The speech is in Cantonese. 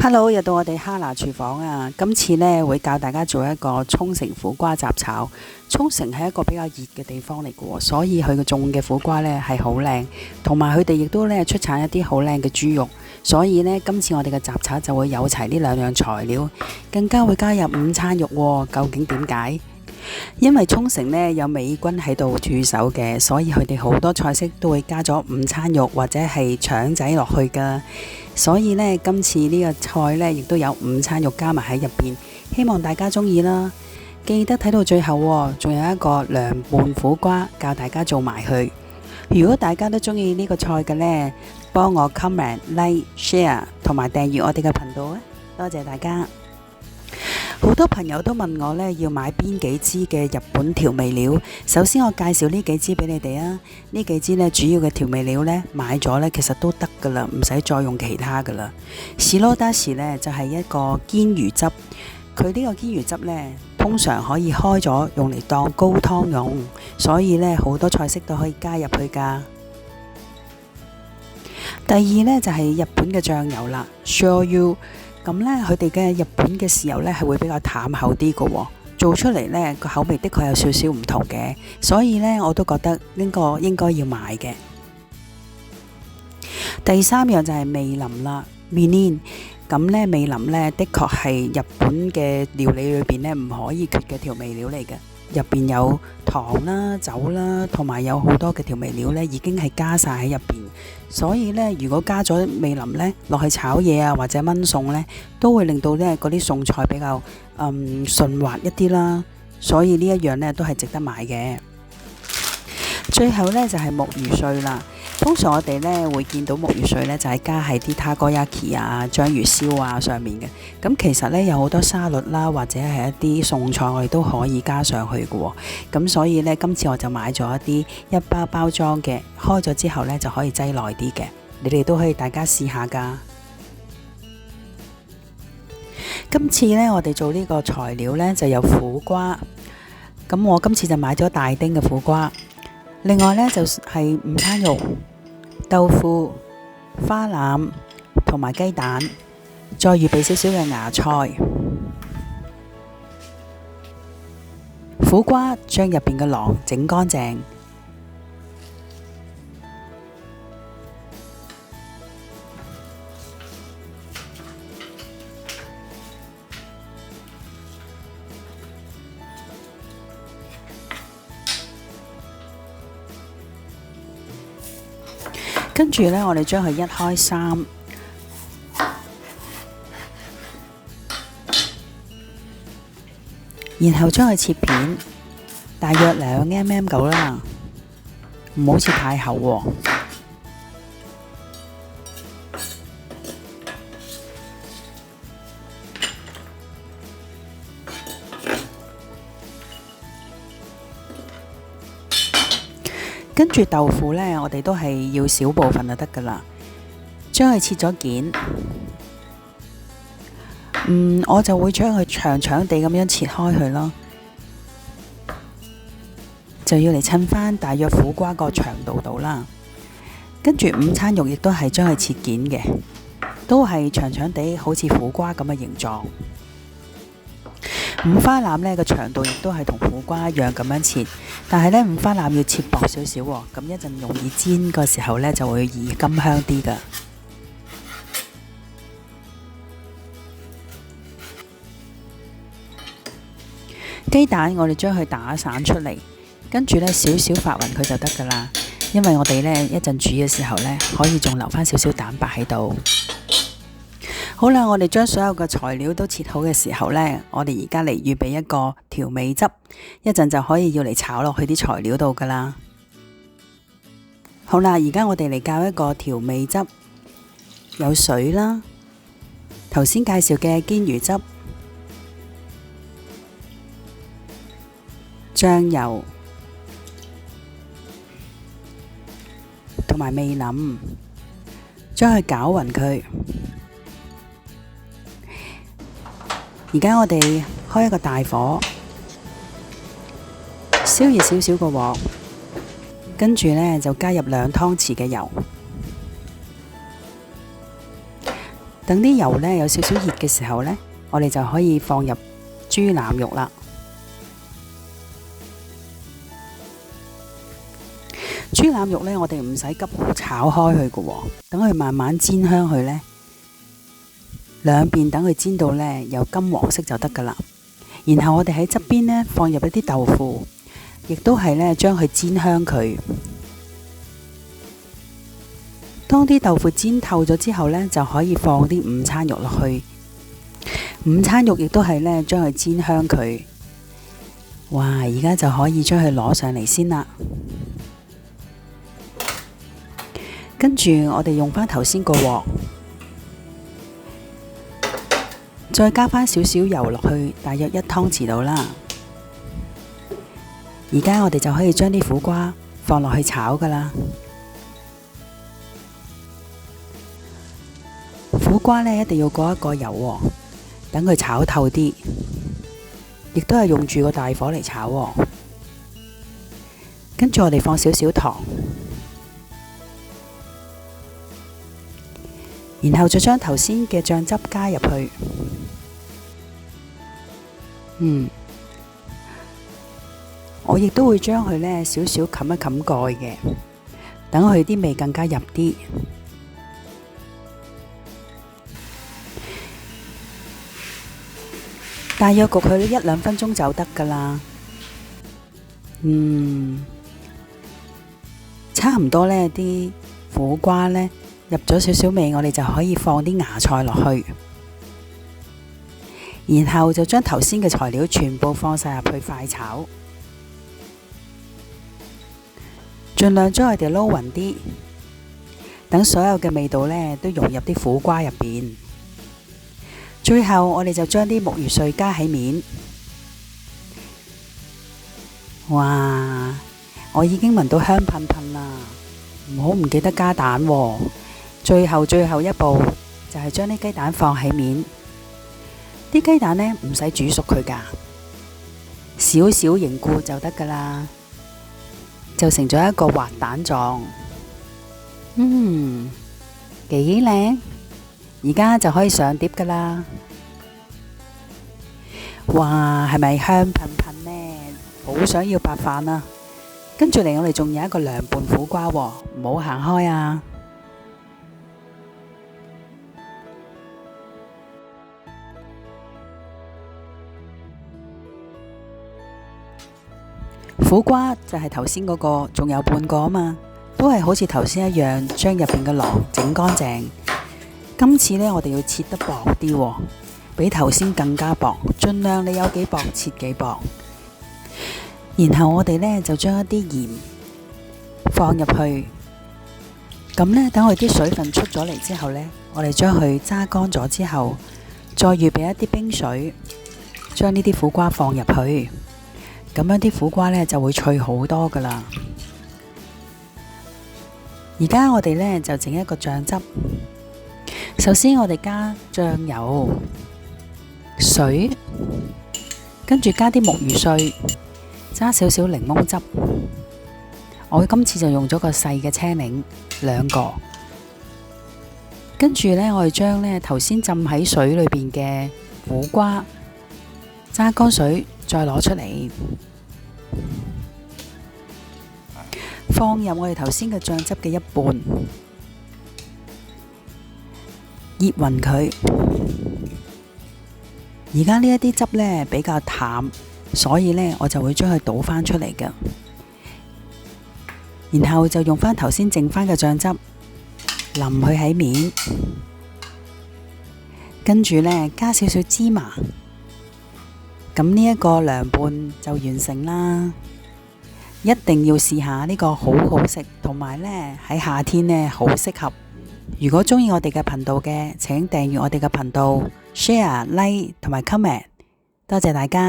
Hello，又到我哋哈拿廚房啊！今次呢會教大家做一個沖繩苦瓜雜炒。沖繩係一個比較熱嘅地方嚟嘅喎，所以佢嘅種嘅苦瓜呢係好靚，同埋佢哋亦都呢出產一啲好靚嘅豬肉，所以呢，今次我哋嘅雜炒就會有齊呢兩樣材料，更加會加入午餐肉喎。究竟點解？因為沖繩呢有美軍喺度駐守嘅，所以佢哋好多菜式都會加咗午餐肉或者係腸仔落去噶。所以呢，今次呢個菜呢亦都有午餐肉加埋喺入邊，希望大家中意啦。記得睇到最後喎，仲有一個涼拌苦瓜教大家做埋佢。如果大家都中意呢個菜嘅呢，幫我 comment、like、share 同埋訂閱我哋嘅頻道啊！多謝大家。好多朋友都問我呢，要買邊幾支嘅日本調味料。首先我介紹呢幾支俾你哋啊。呢幾支呢，主要嘅調味料呢，買咗呢其實都得噶啦，唔使再用其他噶啦。士羅達士呢，就係一個堅魚汁，佢呢個堅魚汁呢，通常可以開咗用嚟當高湯用，所以呢，好多菜式都可以加入去噶。第二呢，就係日本嘅醬油啦，Shoyu。咁呢，佢哋嘅日本嘅豉油呢係會比較淡厚啲嘅喎，做出嚟呢個口味的確有少少唔同嘅，所以呢，我都覺得呢個應該要買嘅。第三樣就係味淋啦，mirin。咁呢，味淋呢的確係日本嘅料理裏邊呢唔可以缺嘅調味料嚟嘅。入邊有糖啦、酒啦，同埋有好多嘅調味料呢已經係加晒喺入邊，所以呢，如果加咗味淋呢落去炒嘢啊或者炆餸呢，都會令到呢嗰啲餸菜比較順滑一啲啦。所以呢一樣呢都係值得買嘅。最後呢，就係木魚碎啦。通常我哋呢會見到木魚碎呢就係加喺啲takoyaki啊、章魚燒啊上面嘅。咁其實呢，有好多沙律啦，或者係一啲餸菜我哋都可以加上去嘅喎。咁所以呢，今次我就買咗一包包裝嘅，開咗之後呢就可以擠耐啲嘅。你哋都可以大家試下㗎。今次呢，我哋做呢個材料呢就有苦瓜。咁我今次就買咗大丁嘅苦瓜。另外呢，就係午餐肉、豆腐、花腩同埋雞蛋，再預備少少嘅芽菜。苦瓜將入邊嘅囊整乾淨，跟住呢，我哋將佢一開三，然後將佢切片，大約2mm 夠啦，唔好切太厚喎。跟住豆腐呢，我哋都係要少部分就得噶啦，將佢切咗件。我就會將佢長長地咁樣切開佢咯，就要嚟襯翻大約苦瓜個長度度啦。跟住午餐肉亦都係將佢切件嘅，都係長長地好似苦瓜咁嘅形狀。五花腩呢個長度亦都係同苦瓜一樣咁樣切，但係呢五花腩要切薄少少喎，咁一陣容易煎個時候呢就會易甘香啲噶。雞蛋我哋將佢打散出嚟，跟住呢少少發勻佢就得噶啦，因為我哋呢一陣煮嘅時候呢可以仲留翻少少蛋白喺度。好啦，我哋將所有嘅材料都切好嘅時候呢，我哋而家嚟預備一個調味汁，一陣就可以要嚟炒落去啲材料度噶啦。好啦，而家我哋嚟教一個調味汁，有水啦，頭先介紹嘅堅魚汁、醬油同埋味淋，將佢攪勻佢。而家我哋開一個大火，燒熱少少個鑊，跟住呢就加入2湯匙嘅油。等啲油呢有少少熱嘅時候呢，我哋就可以放入豬腩肉啦。豬腩肉呢，我哋唔使急炒開佢嘅，等佢慢慢煎香佢呢，兩邊等佢煎到呢有金黃色就得噶啦。然後我哋喺側邊呢放入一啲豆腐，亦都係呢將佢煎香佢。當啲豆腐煎透咗之後呢，就可以放啲午餐肉落去。午餐肉亦都係呢將佢煎香佢。哇！而家就可以將佢攞上嚟先啦。跟住我哋用返頭先個鑊，再加返少少油落去，大約1湯匙度啦。而家我哋就可以將啲苦瓜放落去炒噶啦。苦瓜呢，一定要過一個油喎，等佢炒透啲，亦都係用住個大火嚟炒喎。跟住我哋放少少糖。然後就將頭先嘅醬汁加入去，我亦都會將佢呢少少冚一冚蓋嘅，等佢啲味更加入啲。大約焗佢1-2分鐘就得噶啦。差唔多呢啲苦瓜呢入咗少少味，我哋就可以放啲芽菜落去，然後就將頭先嘅材料全部放晒入去快炒，盡量將佢哋撈勻啲，等所有嘅味道呢都融入啲苦瓜入邊。最後我哋就將啲木魚碎加喺面。哇！我已經聞到香噴噴啦，唔記得加蛋喎。最後一步就係將啲雞蛋放喺面，啲雞蛋呢唔使煮熟佢噶，少少凝固就得噶啦，就成咗一個滑蛋狀。幾靚，而家就可以上碟噶啦。哇，係咪香噴噴呢？好想要白飯啊！跟住嚟我哋仲有一個涼拌苦瓜喎，唔好行開啊！苦瓜就係頭先嗰個，仲有半個啊嘛，都係好似頭先一樣，將入邊嘅囊整乾淨。今次呢，我哋要切得薄啲喎，比頭先更加薄，盡量你有幾薄切幾薄。然後我哋呢，就將一啲鹽放入去，咁呢，等佢啲水分出咗嚟之後呢，我哋將佢揸乾咗之後，再預備一啲冰水，將呢啲苦瓜放入去。咁樣啲苦瓜呢就會脆好多噶啦。而家我哋呢就整一個醬汁。首先我哋加醬油、水，跟住加啲木魚碎，加少少檸檬汁。我今次就用咗個細嘅青檸2個。跟住呢，我哋將呢頭先浸喺水裏邊嘅苦瓜揸乾水，再攞出嚟，放入我哋頭先嘅醬汁嘅一半，醃勻佢。而家呢一啲汁呢比較淡，所以呢我就會將佢倒返出嚟嘅，然後就用返頭先剩返嘅醬汁淋佢喺面，跟住呢加少少芝麻。咁呢一個涼拌就完成啦，一定要試下呢個好好食，同埋呢喺夏天呢好適合。如果鍾意我哋嘅頻道嘅，請訂閱我哋嘅頻道 ，share、like 同埋 comment，多謝大家。